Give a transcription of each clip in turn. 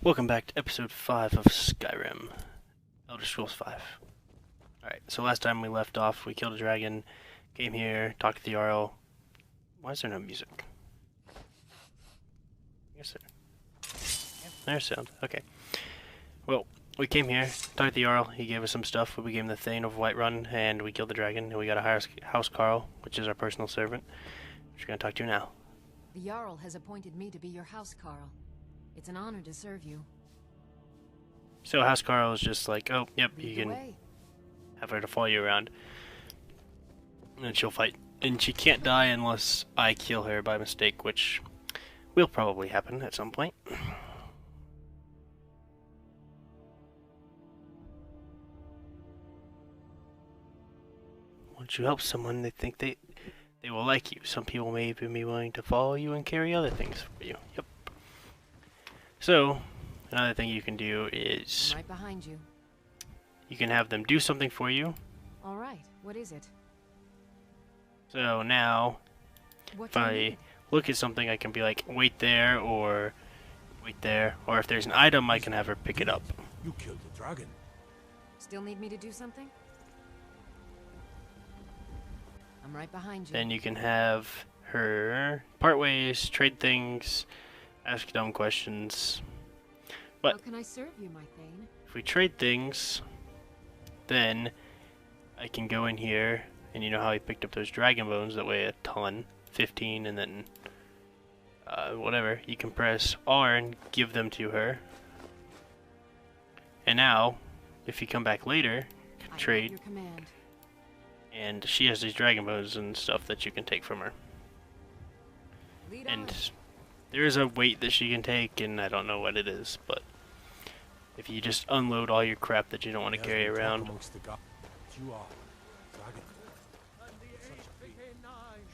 Welcome back to episode 5 of Skyrim, Elder Scrolls 5. Alright, so last time we left off, we killed a dragon, came here, talked to the Jarl. Why is there no music? Yes, sir. There's sound. Okay. Well, we came here, talked to the Jarl, he gave us some stuff, we became the Thane of Whiterun, and we killed the dragon, and we got a house Carl, which is our personal servant, which we're going to talk to now. The Jarl has appointed me to be your house Carl. It's an honor to serve you. So house Carl is just like, oh, yep, you can have her to follow you around. And she'll fight. And she can't die unless I kill her by mistake, which will probably happen at some point. Once you help someone, they think they will like you. Some people may even be willing to follow you and carry other things for you. Yep. So, another thing you can do is... I'm right behind you. You can have them do something for you. Alright, what is it? So now, if I look at something, I can be like, wait there, or wait there. Or if there's an item, I can have her pick it up. You killed the dragon. Still need me to do something? I'm right behind you. Then you can have her part ways, trade things, ask dumb questions. But how can I serve you, my Thane? if we trade things, then I can go in here, and you know how I picked up those dragon bones that weigh a ton, 15, and then whatever. You can press R and give them to her. And now, if you come back later, you can trade. Your command. And she has these dragon bones and stuff that you can take from her. Lead And on. there is a weight that she can take, and I don't know what it is, but if you just unload all your crap that you don't want to carry around. You are dragon. And the age became nine.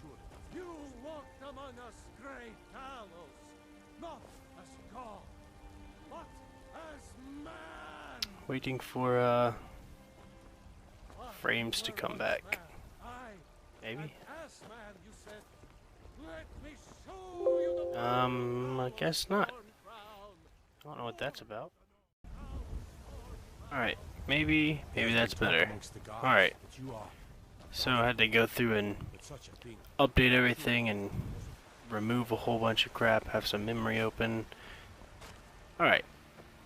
You walked among us, great Talos, not as God, but as man. Waiting for frames to come back. Maybe. I guess not. I don't know what that's about. Alright, maybe that's better. Alright. So I had to go through and update everything and remove a whole bunch of crap, have some memory open. Alright.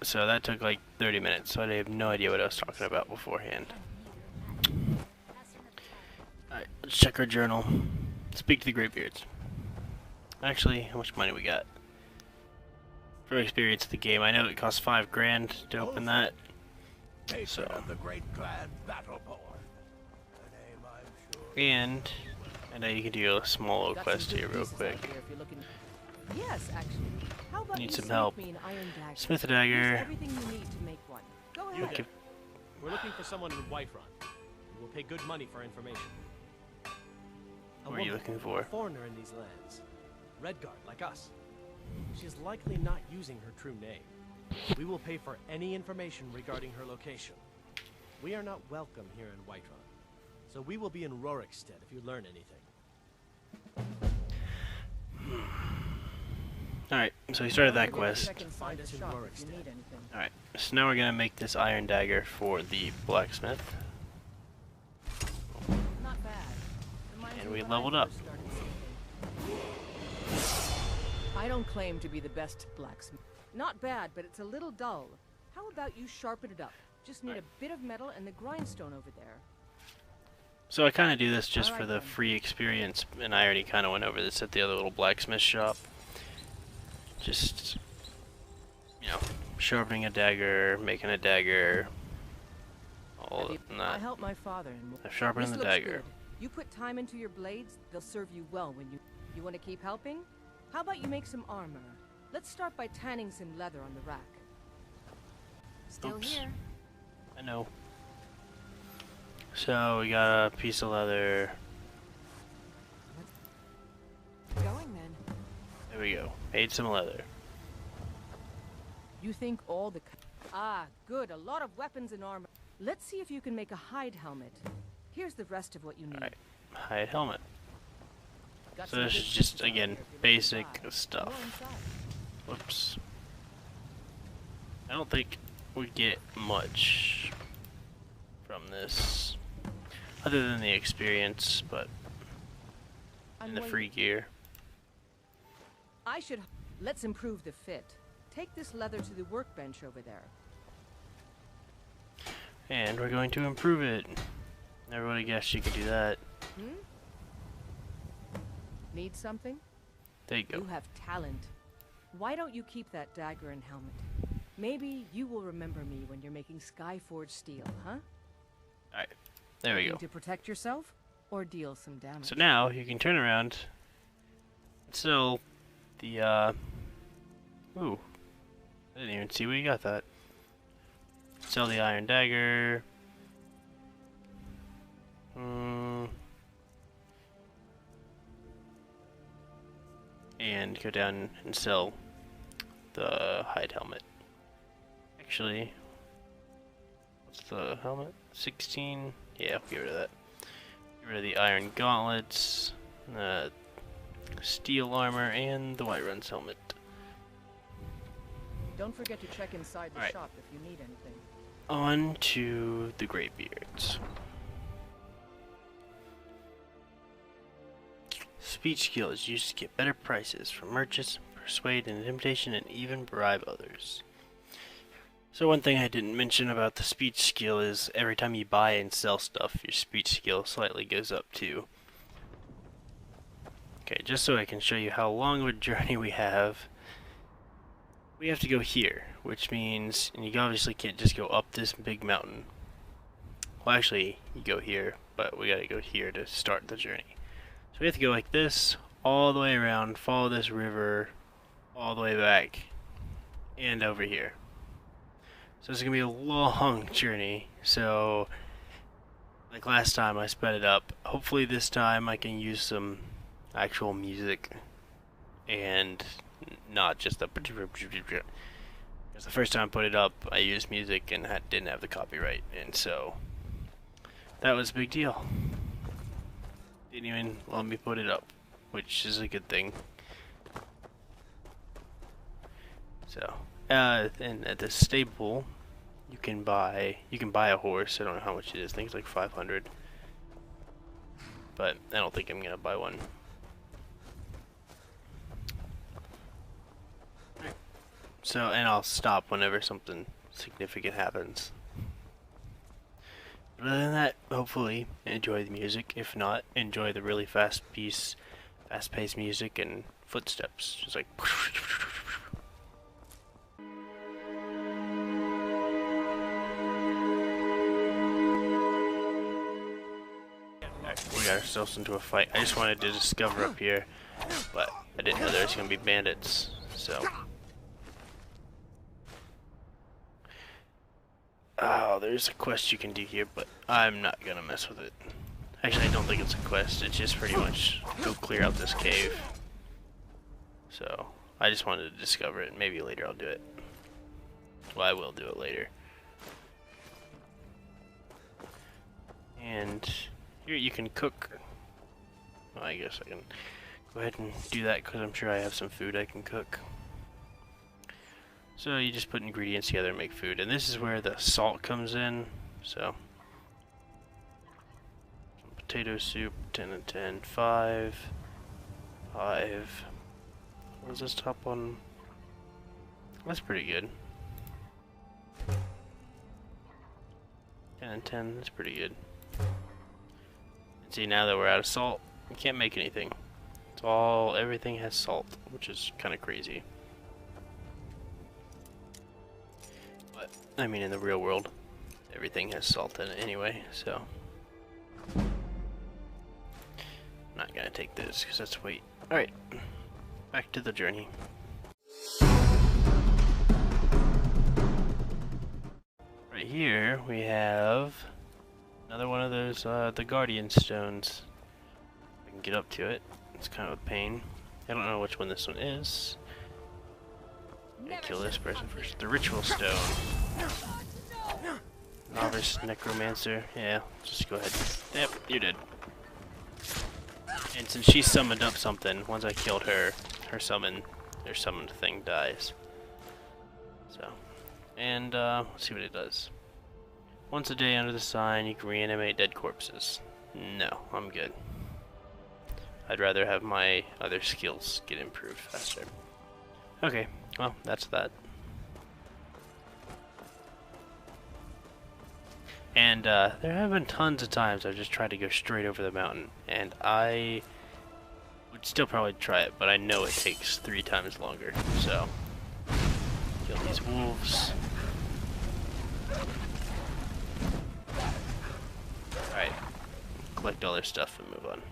So that took like 30 minutes, so I have no idea what I was talking about beforehand. Alright, let's check our journal. Speak to the Greybeards. Actually, how much money we got? For experience of the game, I know it costs $5 grand to open that. So, the great clan Battleborn. and I know you can do a small little quest here real quick. Yes, actually. How about Need you some help. me an iron dagger? Smith a dagger. Everything you need to make one. Go ahead. Okay. We're looking for someone in Whiterun. We'll pay good money for information. What are you looking for? A foreigner in these lands. Redguard, like us. She's likely not using her true name. We will pay for any information regarding her location. We are not welcome here in Whiterun, so we will be in Rorikstead if you learn anything. Alright, so we started that quest. Find us in Rorikstead. Alright, so now we're gonna make this iron dagger for the blacksmith. Not bad. Reminds And me we when I leveled up. first started singing. I don't claim to be the best blacksmith. Not bad, but it's a little dull. How about you sharpen it up? Just need a bit of metal and the grindstone over there. So I kind of do this just for the free experience, and I already kind of went over this at the other little blacksmith shop. Just, you know, sharpening a dagger, making a dagger, all of I that. helped my father in I've sharpened This the looks dagger. good. You put time into your blades, they'll serve you well when you want to keep helping? How about you make some armor? Let's start by tanning some leather on the rack. Still Oops. here. I know. So we got a piece of leather. Going then. There we go. Made some leather. You think all the... Ah, good. A lot of weapons and armor. Let's see if you can make a hide helmet. Here's the rest of what you need. Alright. Hide helmet. Got So some this good is just, pieces out again, there if you're basic inside. stuff. Go inside. Whoops. I don't think we get much from this, other than the experience, but and the free gear. I should... Let's improve the fit. Take this leather to the workbench over there. And we're going to improve it. Never would have guessed you could do that. Need something? There you go. You have talent. Why don't you keep that dagger and helmet? Maybe you will remember me when you're making Skyforge steel, huh? Alright, there we go. To protect yourself or deal some damage. So now you can turn around and sell the ooh. I didn't even see where you got that. Sell the iron dagger. And go down and sell the hide helmet. Actually, what's the helmet? 16? Yeah, I'll get rid of that. Get rid of the iron gauntlets, steel armor, and the Whiterun's helmet. Don't forget to check inside the shop if you need anything. On to the Greybeards. Speech skill is used to get better prices from merchants, persuade and intimidation, and even bribe others. So one thing I didn't mention about the speech skill is every time you buy and sell stuff, your speech skill slightly goes up too. Okay, just so I can show you how long of a journey we have to go here, which means, and you obviously can't just go up this big mountain. Well, actually, you go here, but we gotta go here to start the journey. So we have to go like this, all the way around, follow this river, all the way back, and over here. So it's gonna be a long journey, so like last time I sped it up. Hopefully this time I can use some actual music and not just the... Because the first time I put it up, I used music and didn't have the copyright, and so that was a big deal. Didn't even let me put it up, which is a good thing. So, and at the stable, you can buy a horse. I don't know how much it is. I think it's like 500, but I don't think I'm gonna buy one. So, and I'll stop whenever something significant happens. But other than that, hopefully enjoy the music. If not, enjoy the really fast-paced music and footsteps. Just like... Alright, we got ourselves into a fight. I just wanted to discover up here, but I didn't know there was going to be bandits, so... Oh, there's a quest you can do here, but I'm not gonna mess with it. Actually, I don't think it's a quest. It's just pretty much go clear out this cave. So, I just wanted to discover it. Maybe later I'll do it. Well, I will do it later. And here you can cook. Well, I guess I can go ahead and do that because I'm sure I have some food I can cook. So you just put ingredients together and make food, and this is where the salt comes in. So some potato soup, 10 and 10, 5. What was this top one? That's pretty good. 10 and 10, that's pretty good. And see, now that we're out of salt, we can't make anything. It's all, everything has salt, which is kind of crazy. I mean, in the real world, everything has salt in it anyway, so... I'm not gonna take this, because that's weight. Alright, back to the journey. Right here, we have another one of those, the Guardian Stones. I can get up to it. It's kind of a pain. I don't know which one this one is. I'm gonna kill this person first. The Ritual Stone. Novice Necromancer. Yeah, just go ahead. Yep, you're dead. And since she summoned up something, once I killed her, her summoned thing dies. So, And let's see what it does. Once a day under the sign, you can reanimate dead corpses. No, I'm good. I'd rather have my other skills get improved faster. Okay, well, that's that. And there have been tons of times I've just tried to go straight over the mountain, and I would still probably try it, but I know it takes 3 times longer, so kill these wolves. Alright, collect all their stuff and move on.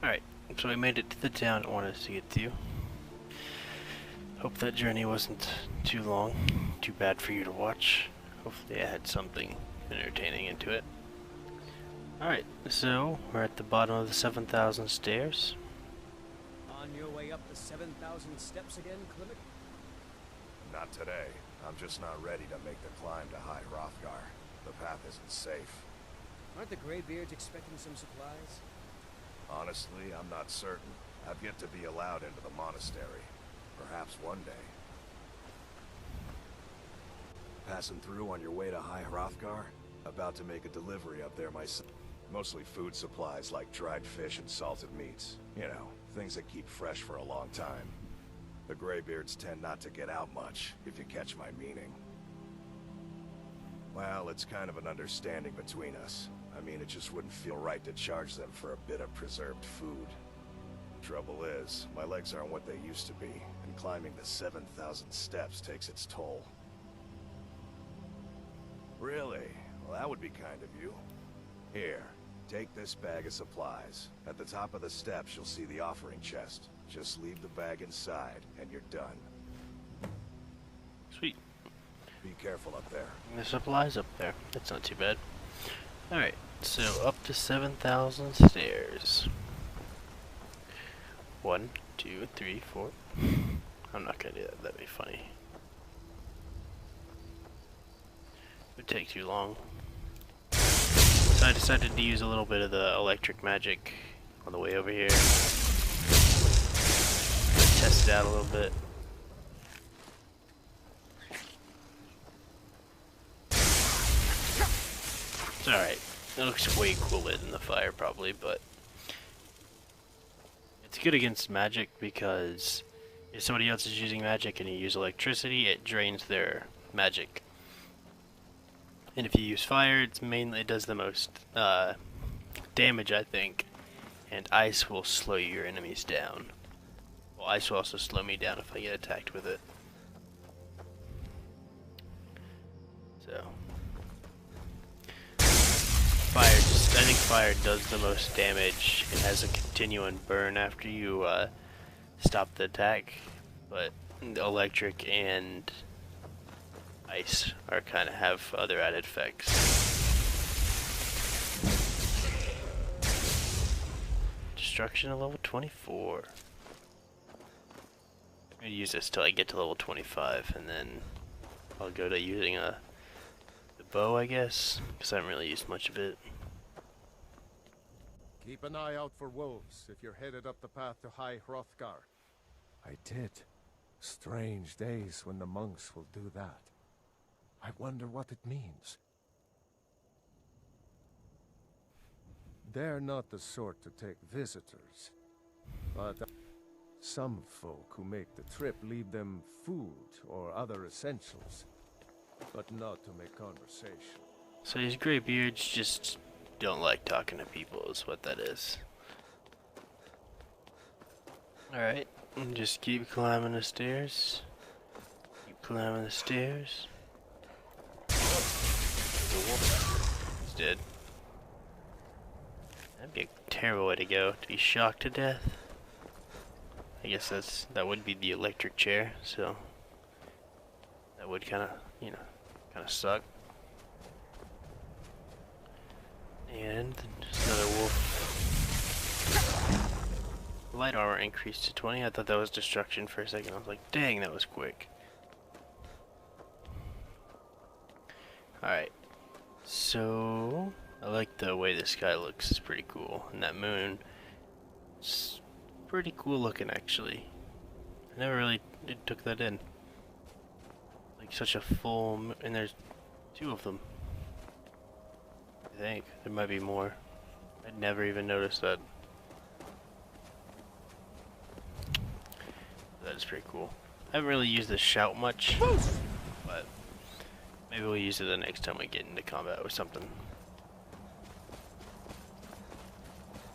Alright, so we made it to the town I wanted us to get to. Hope that journey wasn't too long, too bad for you to watch. Hopefully I had something entertaining into it. Alright, so we're at the bottom of the 7,000 stairs. On your way up the 7,000 steps again, Clement? Not today. I'm just not ready to make the climb to High Hrothgar. The path isn't safe. Aren't the Greybeards expecting some supplies? Honestly, I'm not certain. I've yet to be allowed into the monastery. Perhaps one day. Passing through on your way to High Hrothgar? About to make a delivery up there myself. Mostly food supplies like dried fish and salted meats. You know, things that keep fresh for a long time. The Greybeards tend not to get out much, if you catch my meaning. Well, it's kind of an understanding between us. I mean, it just wouldn't feel right to charge them for a bit of preserved food. Trouble is, my legs aren't what they used to be, and climbing the 7,000 steps takes its toll. Really? Well, that would be kind of you. Here, take this bag of supplies. At the top of the steps, you'll see the offering chest. Just leave the bag inside, and you're done. Sweet. Be careful up there. The supplies up there. That's not too bad. Alright, so up to 7,000 stairs. 1, 2, 3, 4. I'm not gonna do that, that'd be funny. It would take too long. So I decided to use a little bit of the electric magic on the way over here. Test it out a little bit. It's alright. It looks way cooler than the fire probably, but it's good against magic because if somebody else is using magic and you use electricity, it drains their magic. And if you use fire, it does the most damage, I think. And ice will slow your enemies down. Well, ice will also slow me down if I get attacked with it. So I think fire does the most damage. It has a continuing burn after you stop the attack, but electric and ice are kind of have other added effects. Destruction at level 24. I'm gonna use this till I get to level 25, and then I'll go to using the bow, I guess, because I haven't really used much of it. Keep an eye out for wolves if you're headed up the path to High Hrothgar. I did. Strange days when the monks will do that. I wonder what it means. They're not the sort to take visitors, but some folk who make the trip leave them food or other essentials, but not to make conversation. So these Greybeards just don't like talking to people is what that is. Alright, just keep climbing the stairs. Keep climbing the stairs. The wolf is dead. That'd be a terrible way to go, to be shocked to death. I guess that would be the electric chair, so that would kind of, you know, kind of suck. And there's another wolf. Light armor increased to 20. I thought that was destruction for a second. I was like, dang, that was quick. Alright. So, I like the way the sky looks. It's pretty cool. And that moon, it's pretty cool looking, actually. I never really took that in. Like, such a full moon. And there's 2 of them. I think. There might be more. I'd never even noticed that. That is pretty cool. I haven't really used the shout much, but maybe we'll use it the next time we get into combat or something.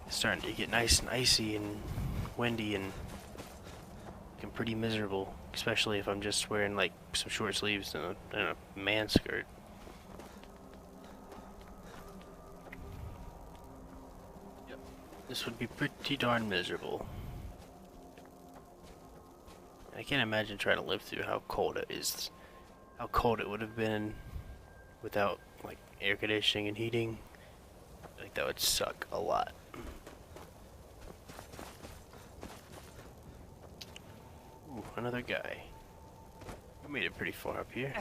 It's starting to get nice and icy and windy and looking pretty miserable, especially if I'm just wearing like some short sleeves and a man skirt. Yep. This would be pretty darn miserable. I can't imagine trying to live through how cold it is. How cold it would have been without like air conditioning and heating. Like that would suck a lot. Ooh, another guy. We made it pretty far up here.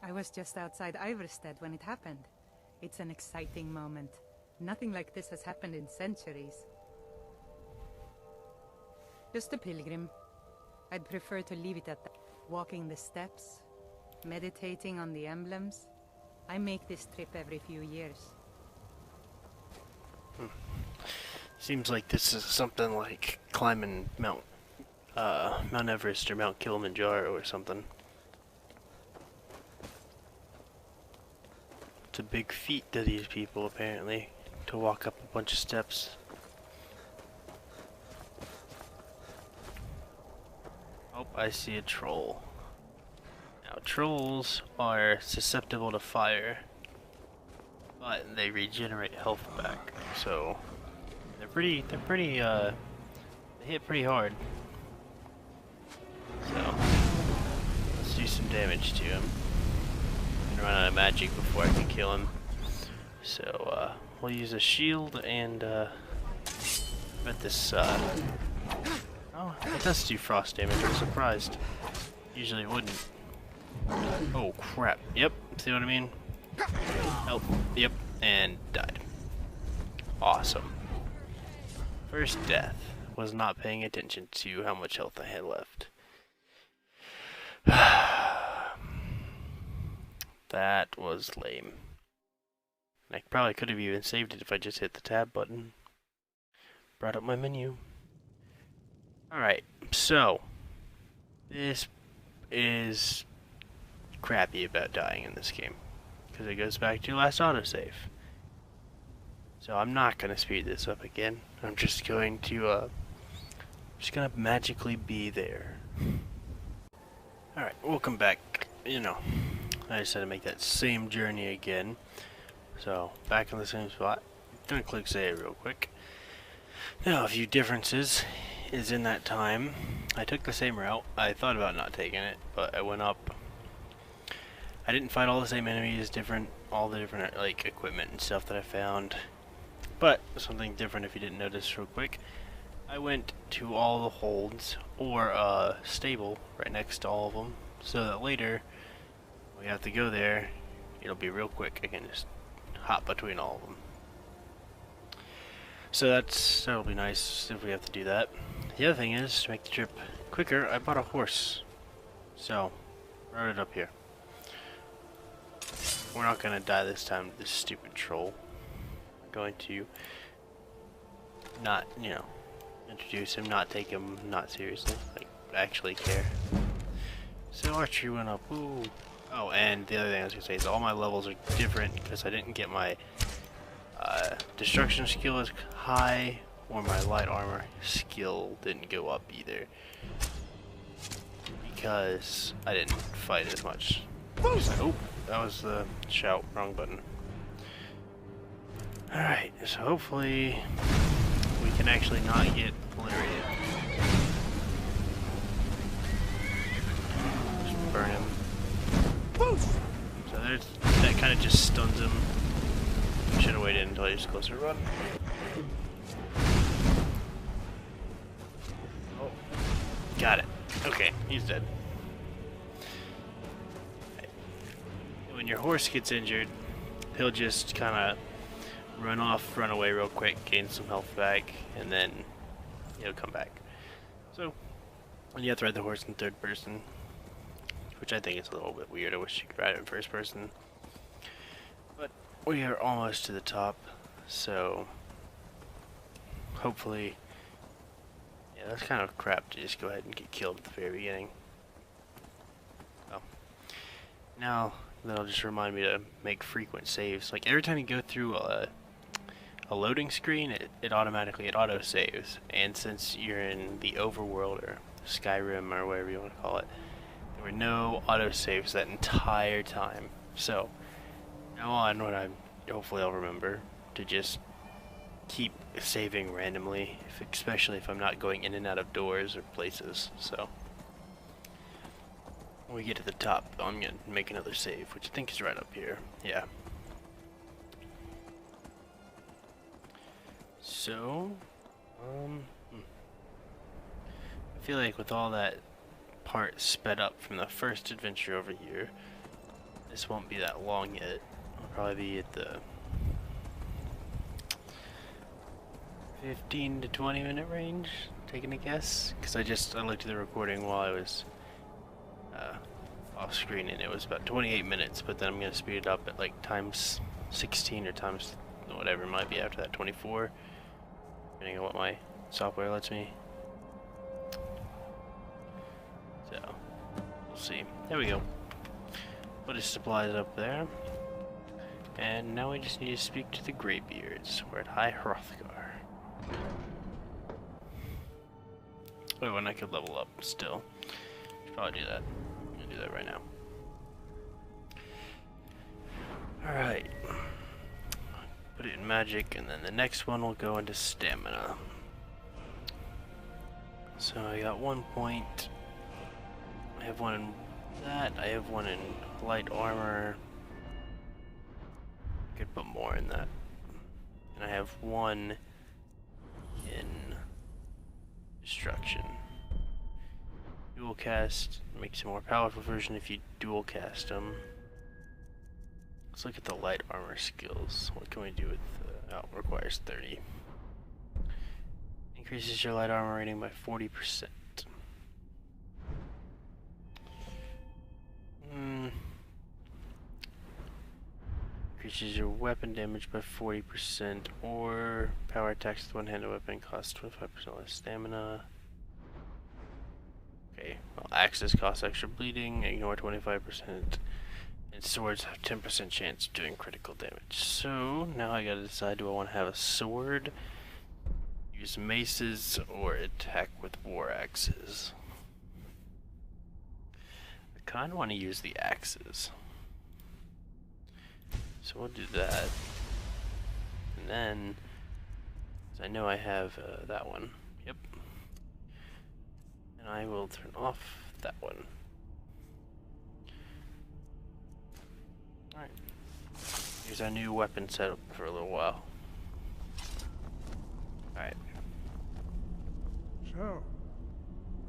I was just outside Iverstead when it happened. It's an exciting moment. Nothing like this has happened in centuries. Just a pilgrim. I'd prefer to leave it at that. Walking the steps, meditating on the emblems. I make this trip every few years. Seems like this is something like climbing Mount Everest or Mount Kilimanjaro or something. It's a big feat to these people apparently, to walk up a bunch of steps. Oh, I see a troll. Now trolls are susceptible to fire, but they regenerate health back, so they hit pretty hard. So let's do some damage to him. I'm gonna run out of magic before I can kill him. So we'll use a shield and bet this oh, it does do frost damage. I'm surprised. Usually it wouldn't. Oh crap. Yep. See what I mean? Oh, yep. And died. Awesome. First death. Was not paying attention to how much health I had left. That was lame. I probably could have even saved it if I just hit the tab button. Brought up my menu. Alright, so this is crappy about dying in this game, because it goes back to your last autosave. So I'm not going to speed this up again. I'm just going to magically be there. Alright, welcome back. You know, I decided to make that same journey again. So, back in the same spot. Gonna click save real quick. Now, a few differences is in that time. I took the same route. I thought about not taking it, but I went up. I didn't fight all the same enemies, all the different like equipment and stuff that I found. But something different if you didn't notice real quick. I went to all the holds or a stable right next to all of them, so that later when we have to go there, it'll be real quick. I can just hop between all of them. So that'll be nice if we have to do that. The other thing is, to make the trip quicker, I bought a horse. So, rode it up here. We're not gonna die this time to this stupid troll. We're going to not, you know, introduce him, not take him not seriously, like actually care. So archery went up. Ooh. Oh, and the other thing I was gonna say is all my levels are different because I didn't get my destruction skill as high, or my light armor skill didn't go up either. because I didn't fight as much. Oh, that was the shout, wrong button. Alright, so hopefully we can actually not get obliterated. Just burn him. So there's, that kind of just stuns him. Should have waited until he was closer to run. Oh, got it. Okay, he's dead. When your horse gets injured, he'll just kind of run off, run away real quick, gain some health back, and then he'll come back. So, and you have to ride the horse in third person, which I think is a little bit weird. I wish you could ride it in first person. But we are almost to the top, so hopefully, yeah, that's kind of crap to just go ahead and get killed at the very beginning. Oh. Now, that'll just remind me to make frequent saves. Like every time you go through a loading screen, it automatically auto saves. And since you're in the overworld or Skyrim or whatever you want to call it, there were no auto saves that entire time. So now on, hopefully I'll remember to just keep saving randomly, especially if I'm not going in and out of doors or places. So when we get to the top, I'm gonna make another save, which I think is right up here. Yeah. So, I feel like with all that part sped up from the first adventure over here, this won't be that long yet. I'll probably be at the 15 to 20 minute range, taking a guess, because I looked at the recording while I was off screen and it was about 28 minutes, but then I'm going to speed it up at like times 16 or times whatever it might be after that, 24, depending on what my software lets me. So, we'll see. There we go. Put his supplies up there. And now we just need to speak to the Greybeards. We're at High Hrothgar. Oh, and I could level up still. Should probably do that. I'm gonna do that right now. Alright. Put it in magic, and then the next one will go into stamina. So I got 1 point. I have one in that. I have one in light armor. I could put more in that. And I have one in destruction. Dual cast makes a more powerful version if you dual cast them. Let's look at the light armor skills. What can we do with oh, requires 30. Increases your light armor rating by 40%. Increases your weapon damage by 40%, or power attacks with one-handed weapon costs 25% less stamina. Okay, well, axes cost extra bleeding, ignore 25%, and swords have 10% chance of doing critical damage. So, now I gotta decide, do I want to have a sword, use maces, or attack with war axes? I kinda want to use the axes. So we'll do that, and then, I know I have that one, yep, and I will turn off that one. Alright, here's our new weapon setup for a little while. Alright. So,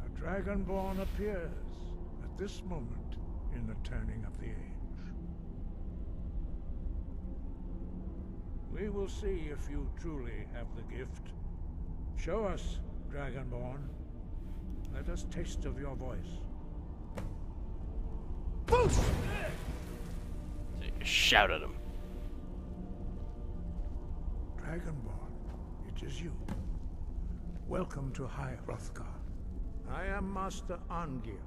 a Dragonborn appears at this moment in the turning of the age. We will see if you truly have the gift. Show us, Dragonborn. Let us taste of your voice. So you shout at him. Dragonborn, it is you. Welcome to High Hrothgar. I am Master Arngir.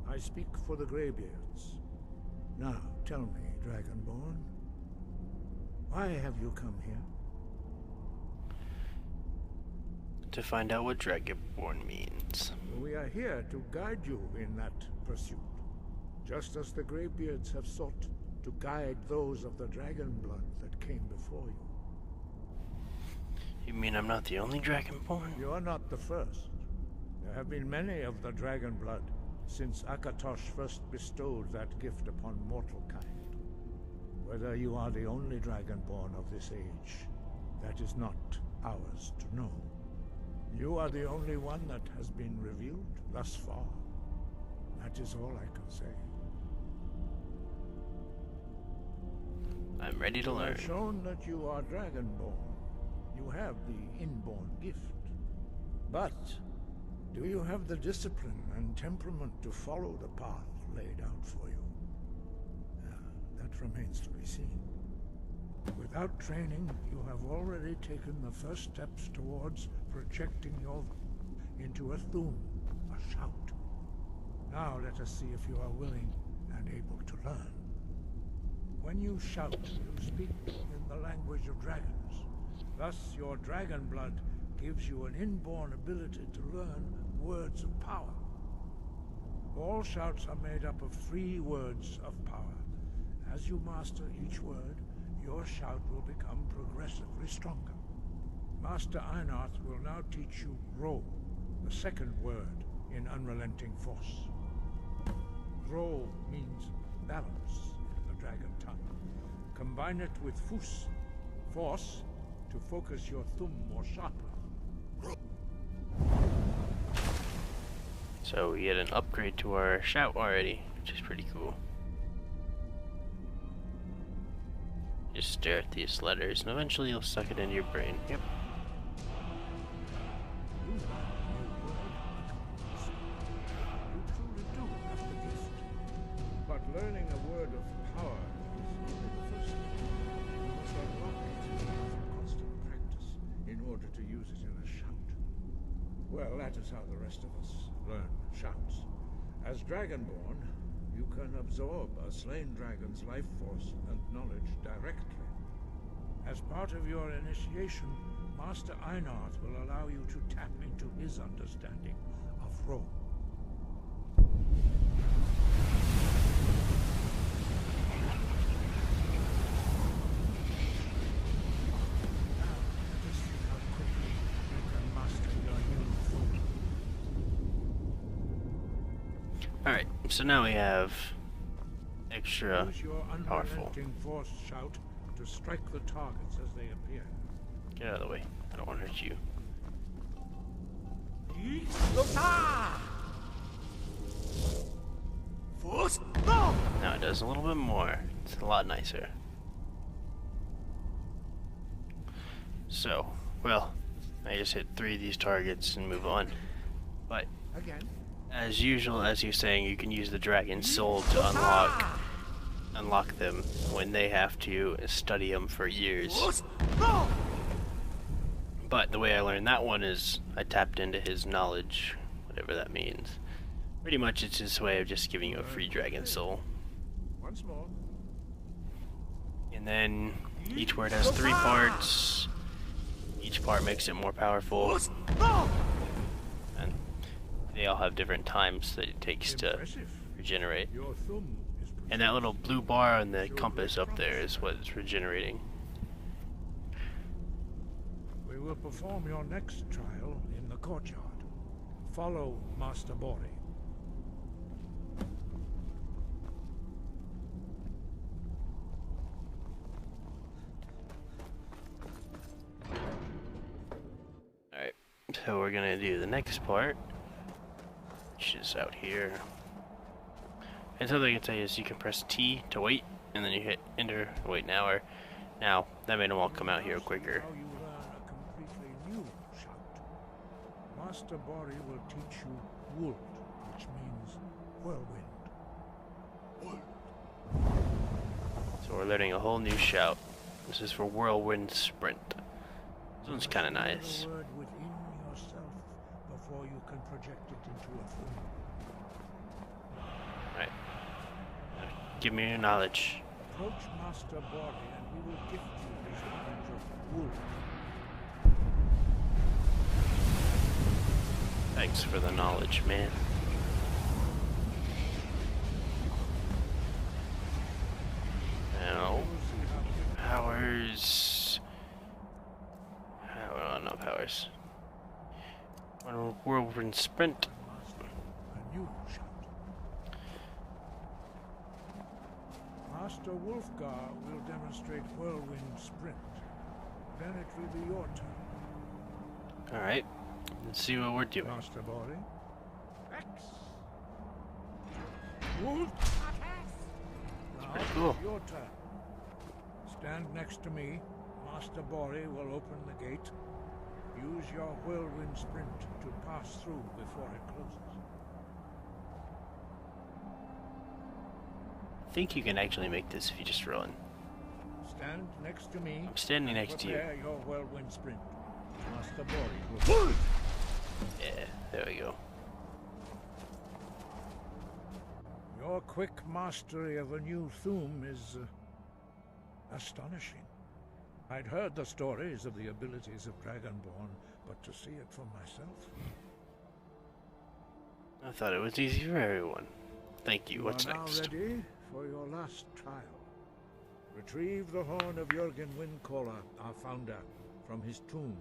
I speak for the Greybeards. Now, tell me, Dragonborn, why have you come here? To find out what Dragonborn means. We are here to guide you in that pursuit, just as the Greybeards have sought to guide those of the dragon blood that came before you. You mean I'm not the only Dragonborn? You are not the first. There have been many of the dragon blood since Akatosh first bestowed that gift upon mortal kind. Whether you are the only Dragonborn of this age, that is not ours to know. You are the only one that has been revealed thus far. That is all I can say. I'm ready to You learn. have shown that you are Dragonborn. You have the inborn gift. But do you have the discipline and temperament to follow the path laid out for you? That remains to be seen. Without training, you have already taken the first steps towards projecting your into a thum, a shout. Now let us see if you are willing and able to learn. When you shout, you speak in the language of dragons. Thus, your dragon blood gives you an inborn ability to learn words of power. All shouts are made up of 3 words of power. As you master each word, your shout will become progressively stronger. Master Einarth will now teach you Ro, the second word in Unrelenting Force. Ro means balance in the dragon tongue. Combine it with Fus, force, to focus your thumb more sharply. So we get an upgrade to our shout already, which is pretty cool. Just stare at these letters, and eventually you'll suck it into your brain. Yep. You truly do have the gift. But learning a word of power is only the first step. You must unlock it through constant practice in order to use it in a shout. Well, that is how the rest of us learn shouts. As Dragonborn, you can absorb a slain dragon's life force and knowledge directly. As part of your initiation, Master Einarth will allow you to tap into his understanding of Ro. Now, let us see how quickly you can master your new form. Alright, so now we have extra Use your powerful. unrelenting force shout to strike the targets as they appear. Get out of the way. I don't want to hurt you. Now it does a little bit more. It's a lot nicer. So, well, I just hit 3 of these targets and move on. But Again. as usual, as you're saying, you can use the dragon soul to unlock them when they have to study them for years. But the way I learned that one is I tapped into his knowledge, whatever that means. Pretty much it's his way of just giving you a free dragon soul. Once more. And then each word has 3 parts. Each part makes it more powerful. And they all have different times that it takes to Impressive. regenerate. Your thumb is And that little blue bar on the compass up there is what's regenerating. We will perform your next trial in the courtyard. Follow Master Bori. Alright, so we're gonna do the next part, which is out here. And something I can tell you is you can press T to wait, and then you hit enter, wait now, or now. That made them all come out here quicker. Now you learn a completely new shout. Master Bori will teach you Wuld, which means whirlwind. So we're learning a whole new shout. This is for Whirlwind Sprint. This one's kinda nice. The word within yourself before you can project it into a form. Alright. Give me your knowledge. Approach Master Bori and he will gift you his knowledge of Wuld. I Thanks for the knowledge, man. Now, powers. Well, no powers. Whirlwind sprint. A new shout. Master Wolfgar will demonstrate whirlwind sprint. Then it will be your turn. Alright, let's see what we're doing. Master Bori. X. Wolf. Now pretty cool. it's your turn. Stand next to me. Master Bori will open the gate. Use your whirlwind sprint to pass through before it closes. I think you can actually make this if you just run. Stand next to me. I'm standing next to you. Prepare your whirlwind sprint. Master Bori will... Yeah, there we go. Your quick mastery of a new Thum is astonishing. I'd heard the stories of the abilities of Dragonborn, but to see it for myself... I thought it was easy for everyone. Thank you. What's You are next? now ready for your last trial. Retrieve the horn of Jürgen Windcaller, our founder, from his tomb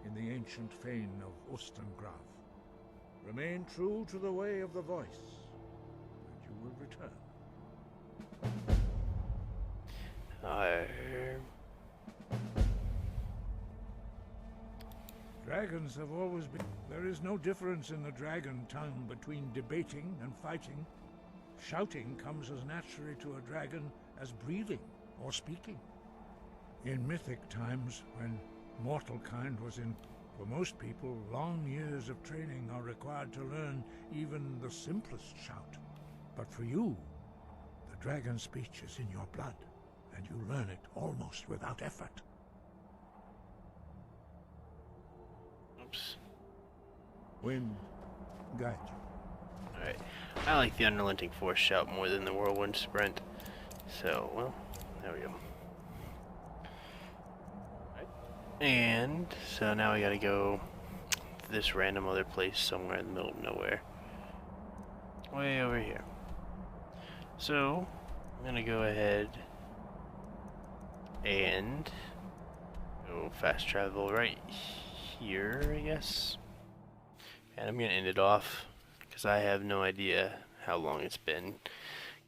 in the ancient fane of Ostengraf. Remain true to the way of the voice, and you will return. Dragons have always been... There is no difference in the dragon tongue between debating and fighting. Shouting comes as naturally to a dragon as breathing or speaking. In mythic times, when mortal kind was in... For most people, long years of training are required to learn even the simplest shout. But for you, the dragon speech is in your blood, and you learn it almost without effort. Oops. Wind, guide you. Alright. I like the Unrelenting Force shout more than the Whirlwind Sprint. So, well, there we go. And so now we gotta go to this random other place somewhere in the middle of nowhere. Way over here. So, I'm gonna go ahead and go fast travel right here, I guess. And I'm gonna end it off because I have no idea how long it's been.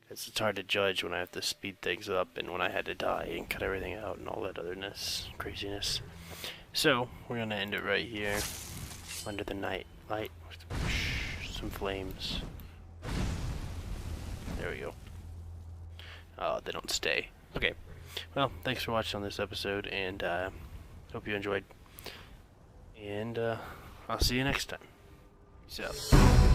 Because it's hard to judge when I have to speed things up and when I had to die and cut everything out and all that otherness, craziness. So, we're gonna end it right here, under the night light, with some flames. There we go. Oh, they don't stay. Okay, well, thanks for watching on this episode, and hope you enjoyed. And I'll see you next time. Peace out.